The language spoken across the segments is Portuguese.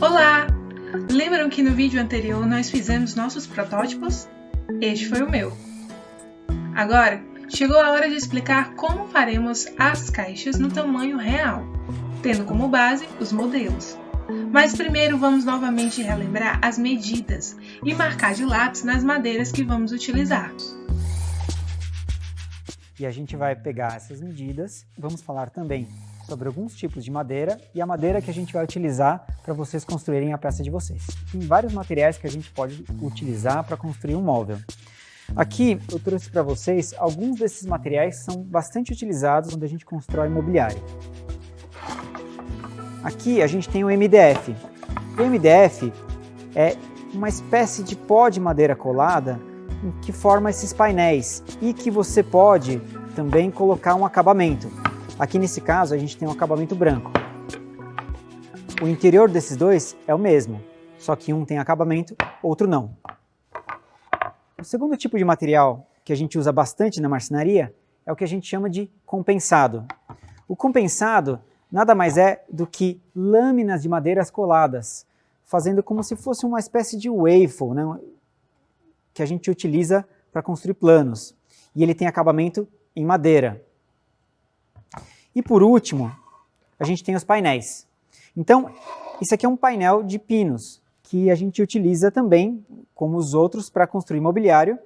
Olá! Lembram que no vídeo anterior nós fizemos nossos protótipos? Este foi o meu. Agora, chegou a hora de explicar como faremos as caixas no tamanho real, tendo como base os modelos. Mas primeiro vamos novamente relembrar as medidas e marcar de lápis nas madeiras que vamos utilizar. E a gente vai pegar essas medidas, vamos falar também sobre alguns tipos de madeira e a madeira que a gente vai utilizar para vocês construírem a peça de vocês. Tem vários materiais que a gente pode utilizar para construir um móvel. Aqui eu trouxe para vocês alguns desses materiais que são bastante utilizados quando a gente constrói mobiliário. Aqui a gente tem o MDF. O MDF é uma espécie de pó de madeira colada que forma esses painéis e que você pode também colocar um acabamento. Aqui nesse caso a gente tem um acabamento branco. O interior desses dois é o mesmo, só que um tem acabamento, outro não. O segundo tipo de material que a gente usa bastante na marcenaria é o que a gente chama de compensado. O compensado nada mais é do que lâminas de madeiras coladas, fazendo como se fosse uma espécie de waffle, né, que a gente utiliza para construir planos. E ele tem acabamento em madeira. E por último, a gente tem os painéis. Então, isso aqui é um painel de pinos, que a gente utiliza também, como os outros, para construir mobiliário,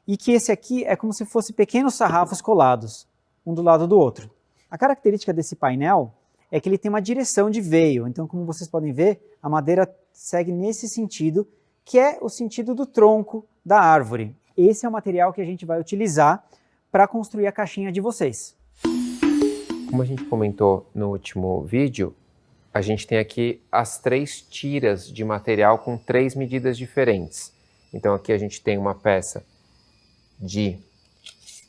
e que esse aqui é como se fosse pequenos sarrafos colados, um do lado do outro. A característica desse painel é que ele tem uma direção de veio, então como vocês podem ver, a madeira segue nesse sentido, que é o sentido do tronco da árvore. Esse é o material que a gente vai utilizar para construir a caixinha de vocês. Como a gente comentou no último vídeo, a gente tem aqui as 3 tiras de material com 3 medidas diferentes. Então aqui a gente tem uma peça de...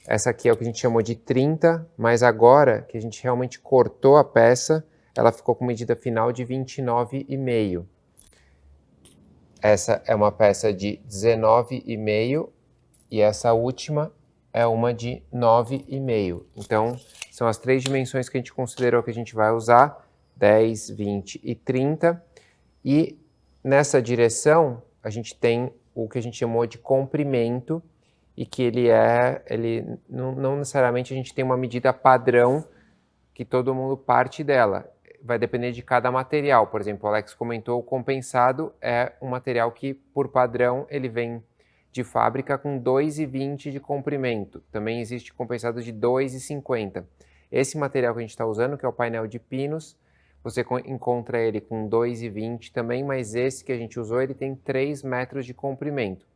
Essa aqui é o que a gente chamou de 30, mas agora que a gente realmente cortou a peça, ela ficou com medida final de 29,5. Essa é uma peça de 19,5 e essa última é uma de 9,5. Então, são as 3 dimensões que a gente considerou que a gente vai usar, 10, 20 e 30. E nessa direção, a gente tem o que a gente chamou de comprimento, e que não necessariamente a gente tem uma medida padrão que todo mundo parte dela. Vai depender de cada material. Por exemplo, o Alex comentou, o compensado é um material que, por padrão, ele vem de fábrica com 2,20 de comprimento. Também existe compensado de 2,50. Esse material que a gente está usando, que é o painel de pinos, você encontra ele com 2,20 também, mas esse que a gente usou, ele tem 3 metros de comprimento.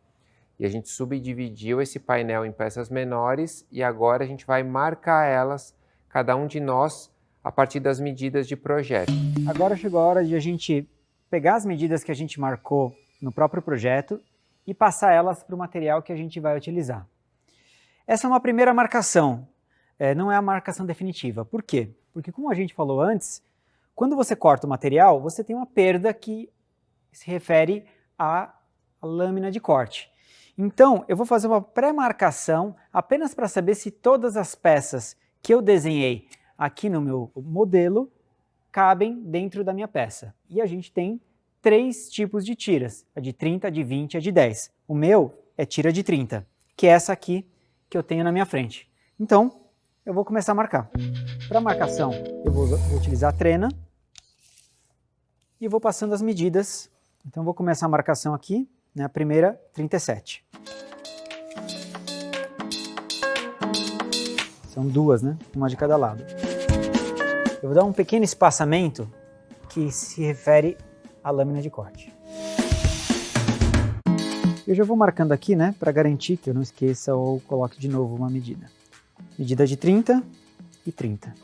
E a gente subdividiu esse painel em peças menores e agora a gente vai marcar elas, cada um de nós, a partir das medidas de projeto. Agora chegou a hora de a gente pegar as medidas que a gente marcou no próprio projeto e passar elas para o material que a gente vai utilizar. Essa é uma primeira marcação, não é a marcação definitiva. Por quê? Porque como a gente falou antes, quando você corta o material, você tem uma perda que se refere à lâmina de corte. Então, eu vou fazer uma pré-marcação apenas para saber se todas as peças que eu desenhei aqui no meu modelo cabem dentro da minha peça. E a gente tem 3 tipos de tiras, a de 30, a de 20 e a de 10. O meu é tira de 30, que é essa aqui que eu tenho na minha frente. Então, eu vou começar a marcar. Para marcação, eu vou utilizar a trena e vou passando as medidas. Então, eu vou começar a marcação aqui, né, a primeira, 37. São 2, né? Uma de cada lado. Eu vou dar um pequeno espaçamento que se refere à lâmina de corte. Eu já vou marcando aqui, né, para garantir que eu não esqueça ou coloque de novo uma medida. Medida de 30 e 30.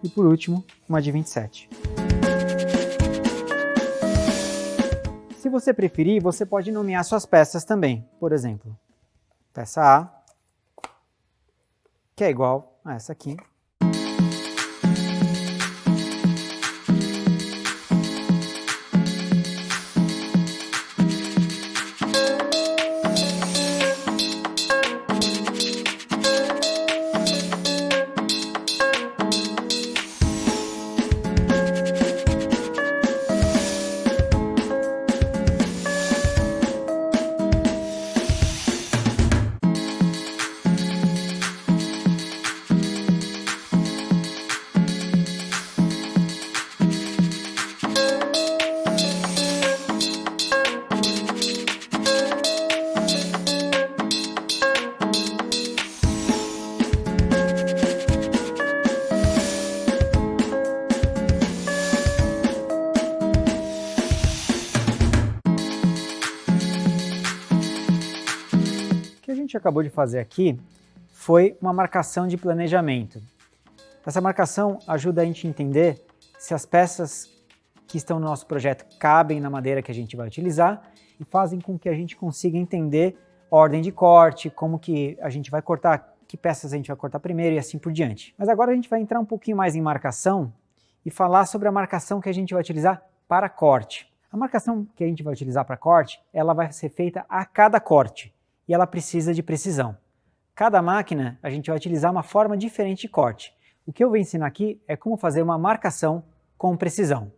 E por último, uma de 27. Se você preferir, você pode nomear suas peças também. Por exemplo, peça A, que é igual a essa aqui. que a gente acabou de fazer aqui foi uma marcação de planejamento. Essa marcação ajuda a gente a entender se as peças que estão no nosso projeto cabem na madeira que a gente vai utilizar e fazem com que a gente consiga entender ordem de corte, como que a gente vai cortar, que peças a gente vai cortar primeiro e assim por diante. Mas agora a gente vai entrar um pouquinho mais em marcação e falar sobre a marcação que a gente vai utilizar para corte. A marcação que a gente vai utilizar para corte, ela vai ser feita a cada corte e ela precisa de precisão. Cada máquina a gente vai utilizar uma forma diferente de corte. O que eu vou ensinar aqui é como fazer uma marcação com precisão.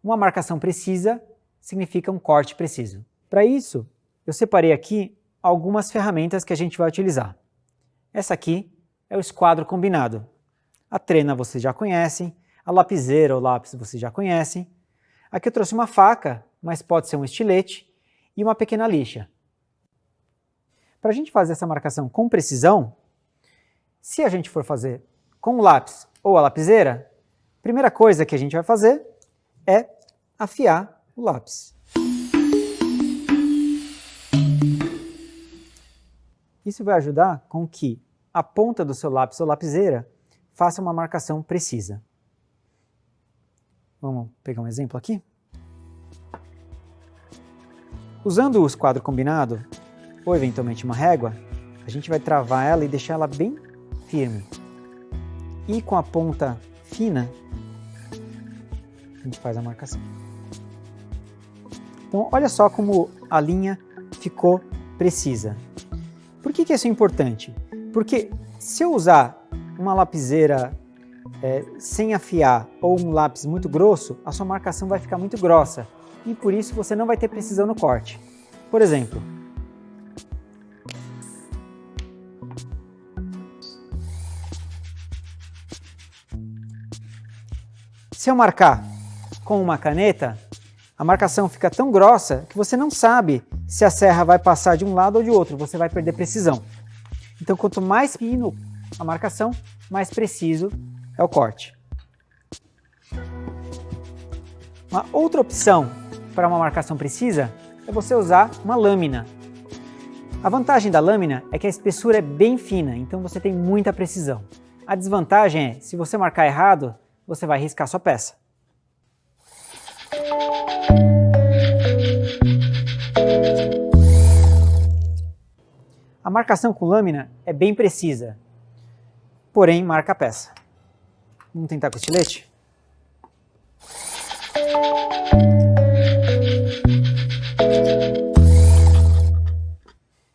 Uma marcação precisa significa um corte preciso. Para isso, eu separei aqui algumas ferramentas que a gente vai utilizar. Essa aqui é o esquadro combinado. A trena vocês já conhecem, a lapiseira ou lápis vocês já conhecem. Aqui eu trouxe uma faca, mas pode ser um estilete, e uma pequena lixa. Para a gente fazer essa marcação com precisão, se a gente for fazer com o lápis ou a lapiseira, a primeira coisa que a gente vai fazer é afiar o lápis. Isso vai ajudar com que a ponta do seu lápis ou lapiseira faça uma marcação precisa. Vamos pegar um exemplo aqui? Usando o esquadro combinado, ou eventualmente uma régua, a gente vai travar ela e deixar ela bem firme. E com a ponta fina, a gente faz a marcação. Então, olha só como a linha ficou precisa. Por que isso é importante? Porque se eu usar uma lapiseira sem afiar ou um lápis muito grosso, a sua marcação vai ficar muito grossa e por isso você não vai ter precisão no corte. Por exemplo, se eu marcar com uma caneta, a marcação fica tão grossa que você não sabe se a serra vai passar de um lado ou de outro, você vai perder precisão. Então, quanto mais fino a marcação, mais preciso é o corte. Uma outra opção para uma marcação precisa é você usar uma lâmina. A vantagem da lâmina é que a espessura é bem fina, então você tem muita precisão. A desvantagem é, se você marcar errado, você vai riscar sua peça. A marcação com lâmina é bem precisa, porém marca a peça. Vamos tentar com estilete?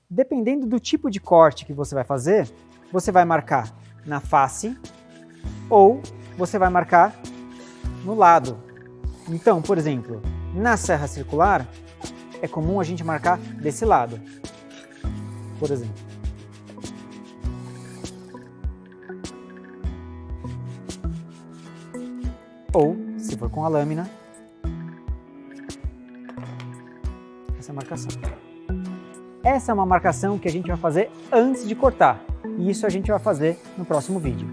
Dependendo do tipo de corte que você vai fazer, você vai marcar na face ou você vai marcar no lado. Então, por exemplo, na serra circular, é comum a gente marcar desse lado, por exemplo. Ou, se for com a lâmina, essa marcação. Essa é uma marcação que a gente vai fazer antes de cortar, e isso a gente vai fazer no próximo vídeo.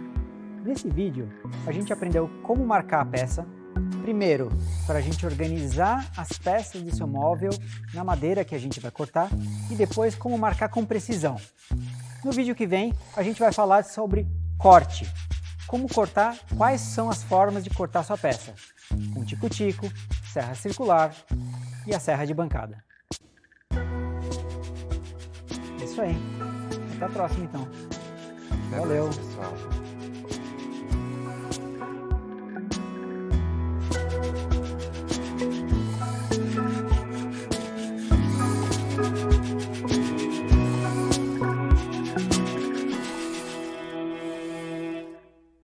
Nesse vídeo, a gente aprendeu como marcar a peça, primeiro, para a gente organizar as peças do seu móvel na madeira que a gente vai cortar, e depois como marcar com precisão. No vídeo que vem, a gente vai falar sobre corte. Como cortar, quais são as formas de cortar sua peça, com tico-tico, serra circular e a serra de bancada. É isso aí. Até a próxima, então. Até Valeu. mais, pessoal.